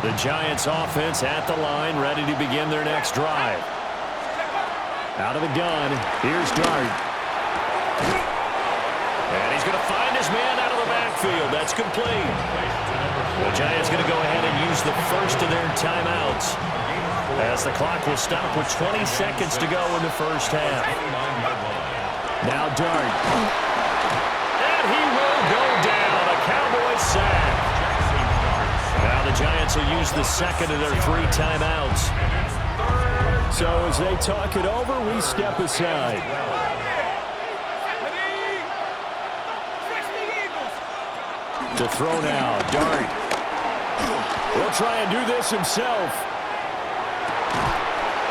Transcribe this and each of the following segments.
The Giants offense at the line, ready to begin their next drive. Out of the gun, here's Dart. And he's going to find his man out of the backfield. That's complete. The Giants going to go ahead and use the first of their timeouts, as the clock will stop with 20 seconds to go in the first half. Now Dart. And he will go down. A Cowboy sack. Now the Giants will use the second of their 3 timeouts. So as they talk it over, we step aside. To throw now, Dart. He'll try and do this himself.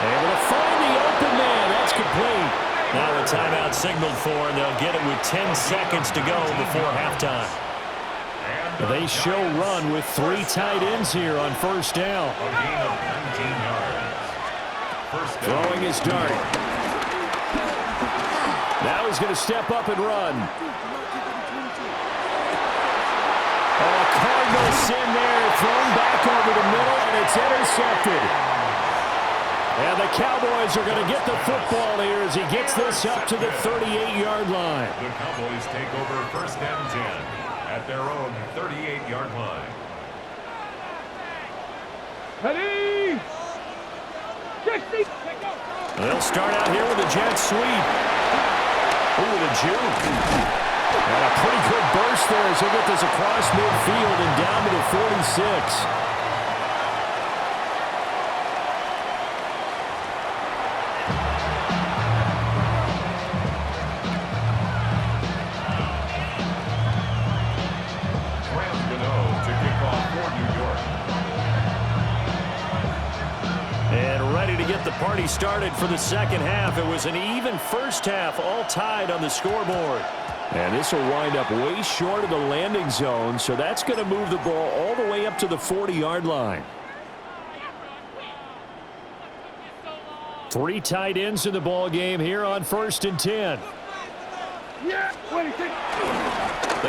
Able to find the open man. That's complete. Now a timeout signaled for, and they'll get it with 10 seconds to go before halftime. They show run with 3 tight ends here on first down. Throwing his Dart. Now he's going to step up and run. Cardinals in there, thrown back over the middle, and it's intercepted. And the Cowboys are going to get the football here as he gets this up to the 38-yard line. The Cowboys take over first and 10 at their own 38-yard line. Ready? 60. They'll start out here with a jet sweep. Ooh, the juke. And a pretty good burst there as he'll get this across midfield and down to the 46. The party started for the second half. It was an even first half, all tied on the scoreboard. And this will wind up way short of the landing zone, so that's going to move the ball all the way up to the 40-yard line. 3 tight ends in the ball game here on first and 10. They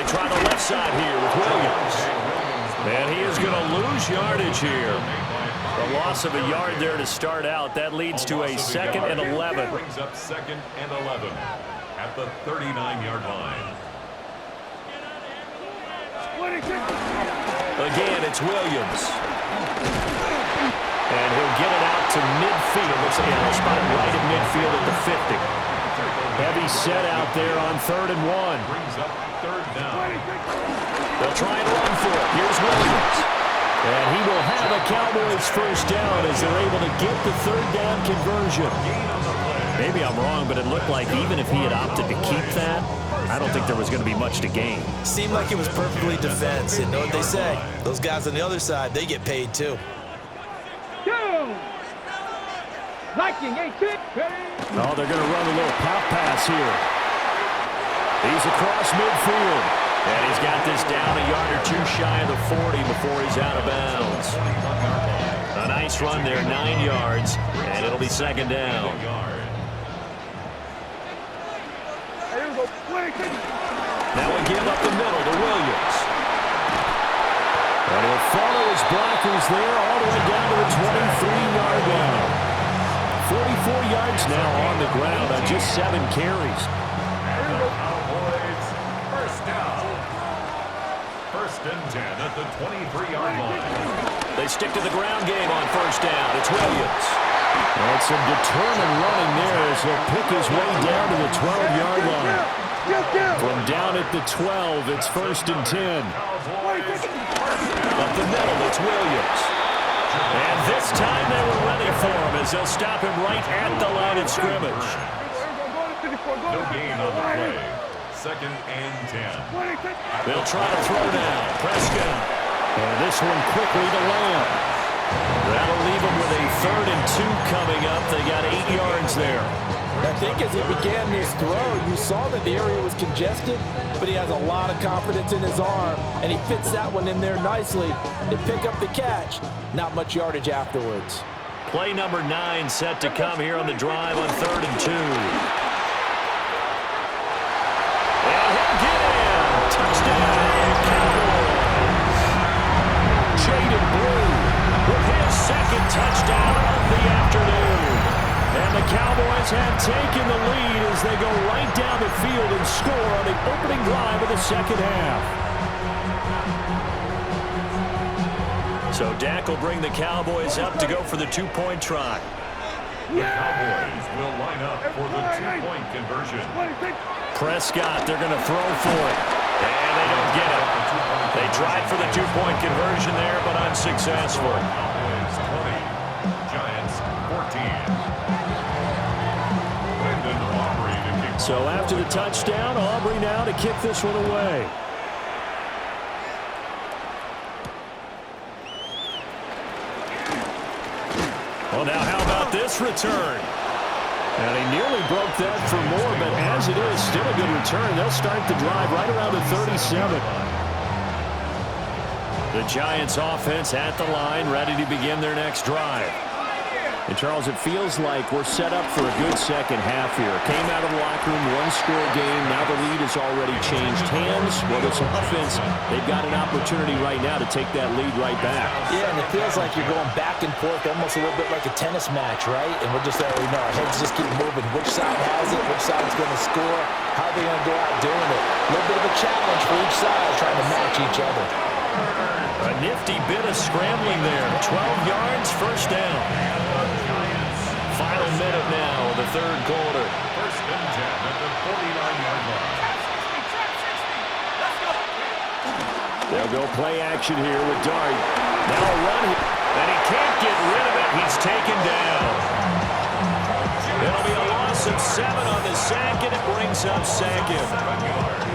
try the left side here with Williams. And he is going to lose yardage here. The loss of a yard there to start out. That leads to a 2nd and 11. Brings up 2nd and 11 at the 39-yard line. Again, it's Williams. And he'll get it out to midfield. Looks like he'll spot it right at midfield at the 50. Heavy set out there on 3rd and 1. Brings up 3rd down. They'll try and run for it. Here's Williams. And he will have a Cowboys first down as they're able to get the 3rd down conversion. Maybe I'm wrong, but it looked like even if he had opted to keep that, I don't think there was going to be much to gain. Seemed like it was perfectly defense. And know what they say? Those guys on the other side, they get paid too. Oh, they're going to run a little pop pass here. He's across midfield. And he's got this down a yard or 2 shy of the 40 before he's out of bounds. A nice run there, 9 yards, and it'll be 2nd down. Now we give up the middle to Williams. And he'll follow his blockers there all the way down to the 23-yard line. 44 yards now on the ground on just 7 carries. First and 10 at the 23-yard line. They stick to the ground game on first down. It's Williams. And some determined running there as he'll pick his way down to the 12-yard line. From down at the 12, it's 1st and 10. Up the middle, it's Williams. And this time they were ready for him as they'll stop him right at the line of scrimmage. No gain on the play. 2nd and 10. They'll try to throw now. Prescott. And this one quickly to Lamb. That'll leave them with a 3rd and 2 coming up. They got 8 yards there. I think as he began this throw, you saw that the area was congested, but he has a lot of confidence in his arm, and he fits that one in there nicely. They pick up the catch. Not much yardage afterwards. Play number 9 set to come here on the drive on 3rd and 2. And he'll get in. Touchdown, Cowboys. Jaded Blue Giants have taken the lead as they go right down the field and score on the opening drive of the second half. So Dak will bring the Cowboys up to go for the two-point try. The Cowboys will line up for the two-point conversion. Prescott, they're going to throw for it. And they don't get it. They tried for the two-point conversion there, but unsuccessful. Cowboys 20, Giants 14. So after the touchdown, Aubrey now to kick this one away. Well, now how about this return? And he nearly broke that for more, but as it is, still a good return. They'll start the drive right around the 37. The Giants offense at the line, ready to begin their next drive. And, Charles, it feels like we're set up for a good second half here. Came out of the locker room, one-score game. Now the lead has already changed hands. Well, there's some offense. They've got an opportunity right now to take that lead right back. Yeah, and it feels like you're going back and forth, almost a little bit like a tennis match, right? And we're just already know our heads just keep moving. Which side has it? Which side's going to score? How are they going to go out doing it? A little bit of a challenge for each side, trying to match each other. A nifty bit of scrambling there. 12 yards, first down. Final minute now of the third quarter. First and 10 at the 49-yard line. They'll go play action here with Dart. Now a run, and he can't get rid of it. He's taken down. It'll be a loss of 7 on the sack, and it brings up second. 7 yards.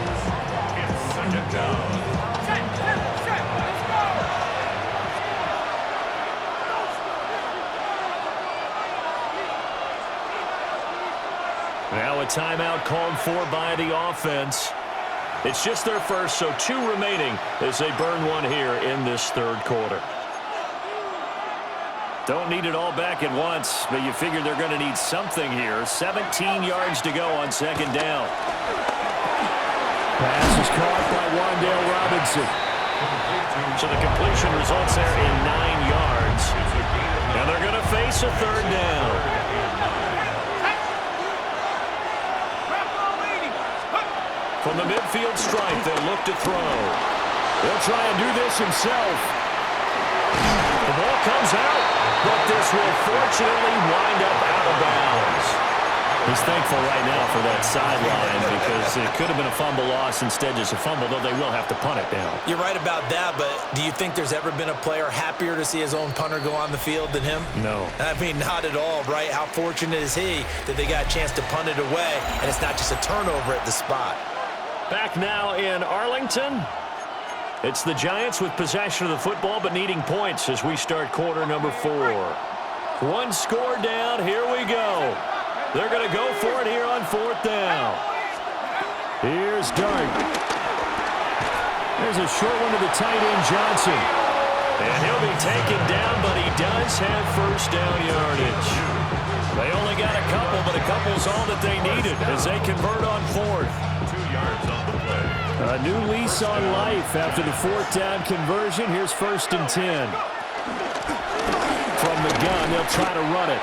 It's second down. Now a timeout called for by the offense. It's just their first, so 2 remaining as they burn one here in this third quarter. Don't need it all back at once, but you figure they're going to need something here. 17 yards to go on second down. Pass is caught by Wan'Dale Robinson. So the completion results there in 9 yards. And they're going to face a third down. From the midfield stripe, they'll look to throw. They'll try and do this himself. The ball comes out, but this will fortunately wind up out of bounds. He's thankful right now for that sideline because it could have been a fumble loss, instead just a fumble, though they will have to punt it down. You're right about that, but do you think there's ever been a player happier to see his own punter go on the field than him? No. I mean, not at all, right? How fortunate is he that they got a chance to punt it away, and it's not just a turnover at the spot. Back now in Arlington. It's the Giants with possession of the football but needing points as we start quarter number 4. 1 score down. Here we go. They're going to go for it here on 4th down. Here's Dart. There's a short one to the tight end, Johnson. And he'll be taken down, but he does have first down yardage. They only got a couple, but a couple's all that they needed as they convert on 4th. 2 yards on the play. A new lease on life after the 4th down conversion. Here's 1st and 10. From the gun, they'll try to run it.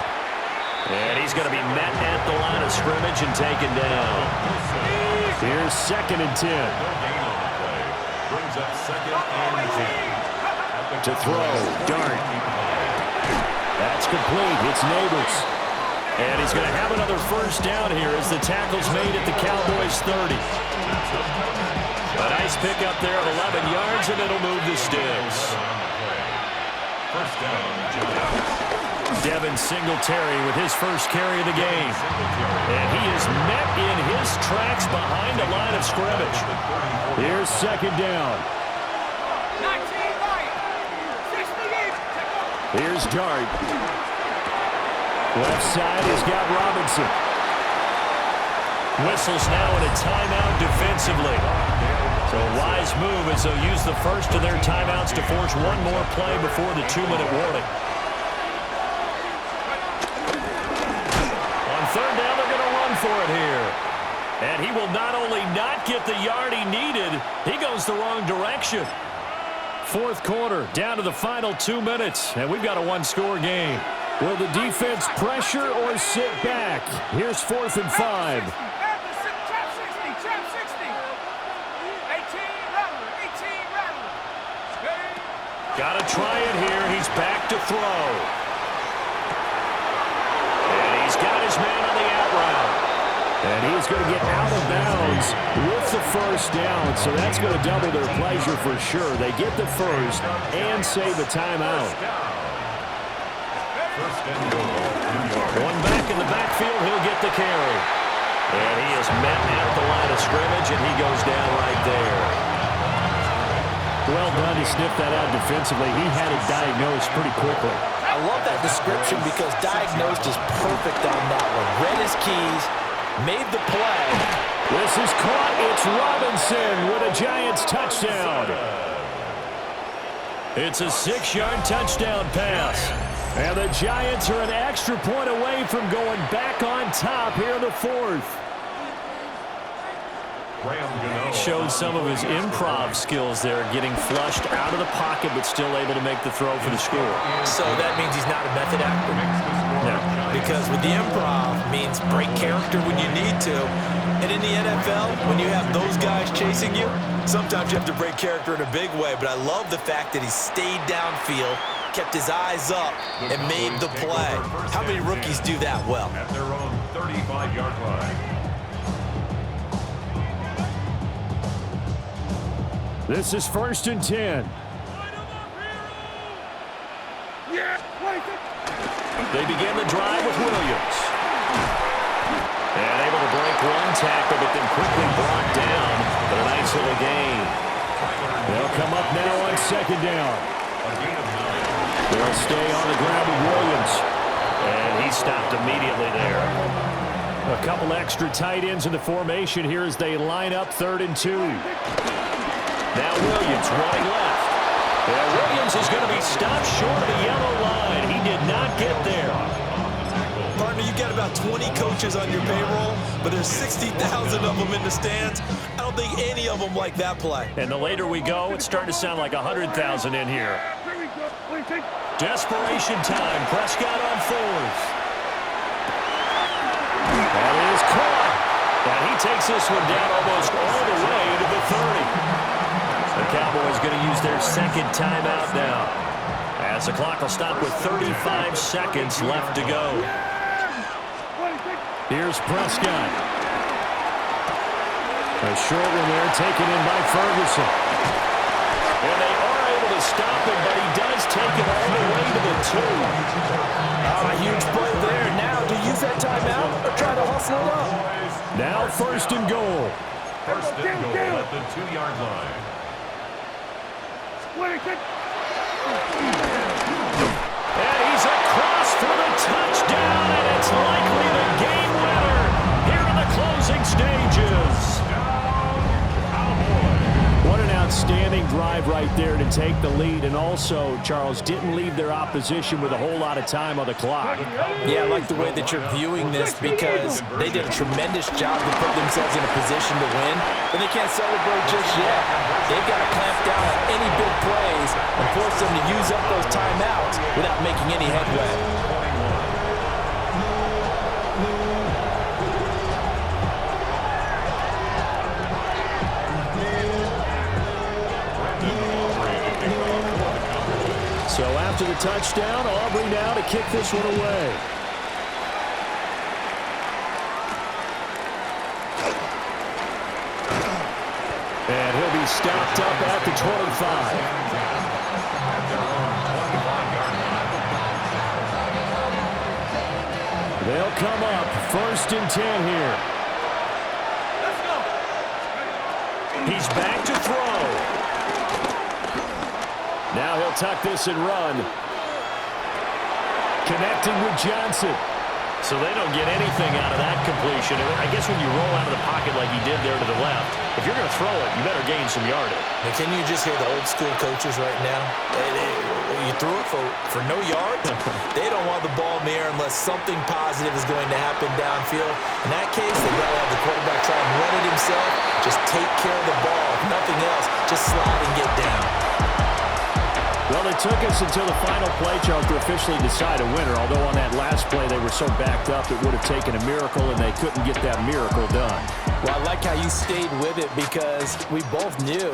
And he's going to be met at the line of scrimmage and taken down. Here's 2nd and 10. No gain on the play. Brings up 2nd and 10. To throw, Dart. That's complete. It's Neighbors. And he's going to have another first down here as the tackle's made at the Cowboys 30. A nice pickup there of 11 yards, and it'll move the sticks. First down, Giants. Devin Singletary with his first carry of the game. And he is met in his tracks behind the line of scrimmage. Here's 2nd down. Here's Dart. Left side has got Robinson. Whistles now in a timeout defensively. So a wise move as they'll use the first of their timeouts to force one more play before the 2-minute warning. On 3rd down, they're going to run for it here. And he will not only not get the yard he needed, he goes the wrong direction. 4th quarter, down to the final 2 minutes, and we've got a 1-score game. Will the defense pressure or sit back? Here's 4th and 5. Trap 60, trap 60. 18, rattler, 18, rattler. Got to try it here. He's back to throw. And he's got his man on the out route. And he's going to get out of bounds with the first down. So that's going to double their pleasure for sure. They get the first and save a timeout. One back in the backfield, he'll get the carry. And he is met at the line of scrimmage, and he goes down right there. Well done to sniff that out defensively. He had it diagnosed pretty quickly. I love that description because diagnosed is perfect on that one. Read his keys, made the play. This is caught. It's Robinson with a Giants touchdown. It's a 6-yard touchdown pass. And the Giants are an extra point away from going back on top here in the 4th. Showed some of his improv skills there, getting flushed out of the pocket but still able to make the throw for the score. So that means he's not a method actor? No. Because with the improv means break character when you need to. And in the NFL, when you have those guys chasing you, sometimes you have to break character in a big way. But I love the fact that he stayed downfield, kept his eyes up, and made the play. How many rookies do that well? At their own 35-yard line. This is 1st and 10. They begin the drive with Williams. And able to break one tackle, but then quickly brought down. But a nice little gain. They'll come up now on 2nd down. They'll stay on the ground with Williams. And he stopped immediately there. A couple extra tight ends in the formation here as they line up 3rd and 2. Now Williams running left. And Williams is going to be stopped short of the yellow line. He did not get there. Partner, you got about 20 coaches on your payroll, but there's 60,000 of them in the stands. I don't think any of them like that play. And the later we go, it's starting to sound like 100,000 in here. Desperation time. Prescott on 4th. That is caught. And he takes this one down almost all the way to the 30. The Cowboys going to use their 2nd timeout now, as the clock will stop with 35 seconds left to go. Here's Prescott. A short one there taken in by Ferguson. And they are able to stop him, but he does take it all the way to the 2. A huge play there. Now, do you use that timeout or try to hustle it up? Now 1st and goal. 1st and goal at the 2-yard line. And he's across for the touchdown, and it's likely the game winner here in the closing stages. What an outstanding drive right there to take the lead, and also, Charles, didn't leave their opposition with a whole lot of time on the clock. Yeah, I like the way that you're viewing this because they did a tremendous job to put themselves in a position to win, but they can't celebrate just yet. They've got to clamp down on any big plays and force them to use up those timeouts without making any headway. So after the touchdown, Aubrey now to kick this one away. And he'll be stopped up at the 25. They'll come up 1st and 10 here. Let's go. He's back to throw. Now he'll tuck this and run. Connecting with Johnson. So they don't get anything out of that completion. I guess when you roll out of the pocket like he did there to the left, if you're going to throw it, you better gain some yardage. And can you just hear the old school coaches right now? You threw it for no yards. They don't want the ball in the air unless something positive is going to happen downfield. In that case, they'd rather have the quarterback try and run it himself. Just take care of the ball. If nothing else, just slide and get down. Well, it took us until the final play, Charles, to officially decide a winner, although on that last play they were so backed up it would have taken a miracle, and they couldn't get that miracle done. Well, I like how you stayed with it because we both knew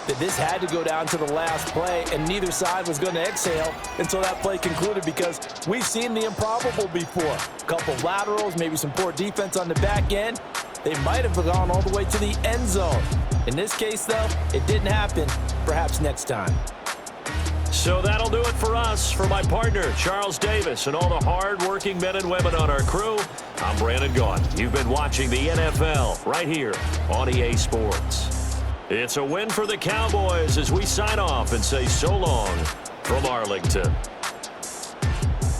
that this had to go down to the last play, and neither side was going to exhale until that play concluded because we've seen the improbable before. A couple of laterals, maybe some poor defense on the back end. They might have gone all the way to the end zone. In this case, though, it didn't happen. Perhaps next time. So that'll do it for us. For my partner, Charles Davis, and all the hard-working men and women on our crew, I'm Brandon Gaughan. You've been watching the NFL right here on EA Sports. It's a win for the Cowboys as we sign off and say so long from Arlington.